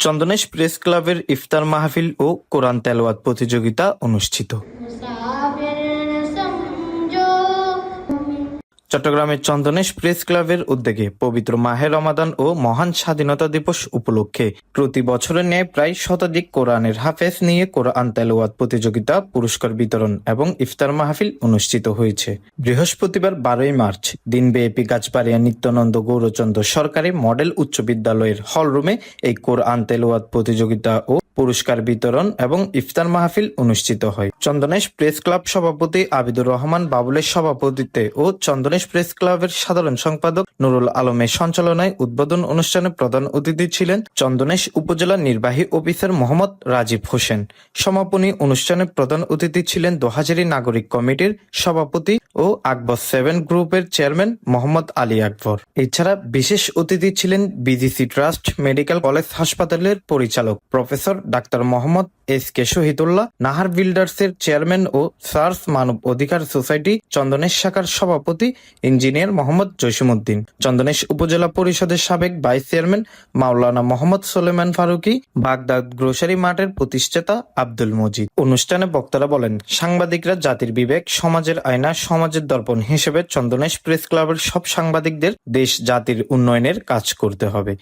Chandanaish press ক্লাবের ইফতার মাহফিল ও কোরআন তেলাওয়াত প্রতিযোগিতা অনুষ্ঠিত। চট্টগ্রামের চন্দনেশ প্রেস ক্লাবের উদ্যোগে পবিত্র মাহে রমাদান ও মহান স্বাধীনতা দিবস উপলক্ষে প্রতি বছরের ন্যায় প্রায় শতাধিক কোরআনের হাফেজ নিয়ে কোরআন তেলাওয়াত প্রতিযোগিতা, পুরস্কার বিতরণ এবং ইফতার মাহফিল অনুষ্ঠিত হয়েছে। বৃহস্পতিবার 12 মার্চ দিনব্যাপী গাছবাড়িয়া নিত্যানন্দ গৌরচন্দ্র সরকারি মডেল উচ্চ বিদ্যালয়ের হলরুমে এই কোরআন তেলাওয়াত প্রতিযোগিতা ও পুরস্কার বিতরণ এবং ইফতার মাহফিল অনুষ্ঠিত হয়। চন্দনেশ প্রেস ক্লাব সভাপতি আবিদুর রহমান বাবুলের সভাপতিত্বে ও চন্দনেশ প্রেস ক্লাবের সাধারণ সম্পাদক নুরুল আলমের সঞ্চালনায় উদ্বোধন অনুষ্ঠানে প্রধান অতিথি ছিলেন চন্দনেশ উপজেলা নির্বাহী অফিসার মোহাম্মদ রাজীব হোসেন। সমাপনী অনুষ্ঠানে প্রধান অতিথি ছিলেন দোহাজারী নাগরিক কমিটির সভাপতি ও আকবর 7 গ্রুপের চেয়ারম্যান মোহাম্মদ আলী আকবর। এছাড়া বিশেষ অতিথি ছিলেন বিজিসি ট্রাস্ট মেডিকেল কলেজ হাসপাতালের পরিচালক professor doctor Mohammad SK Shahidullah, Nahar বিল্ডার্সের চেয়ারম্যান ও সার্স মানব অধিকার সোসাইটি চন্দনেশ শাখার সভাপতি ইঞ্জিনিয়ার মোহাম্মদ জসিমউদ্দিন, চন্দনেশ উপজেলা পরিষদের সাবেক ভাইস চেয়ারম্যান মাওলানা মোহাম্মদ সুলেমান ফারুকী, বাগদাদ গ্রোসারি মার্টের প্রতিষ্ঠাতা আব্দুল মজিদ। অনুষ্ঠানে বক্তারা বলেন, সাংবাদিকরা জাতির বিবেক, সমাজের আয়না, সমাজের দর্পণ হিসেবে চন্দনেশ প্রেস ক্লাবের সব সাংবাদিকদের দেশ জাতির উন্নয়নের কাজ করতে হবে।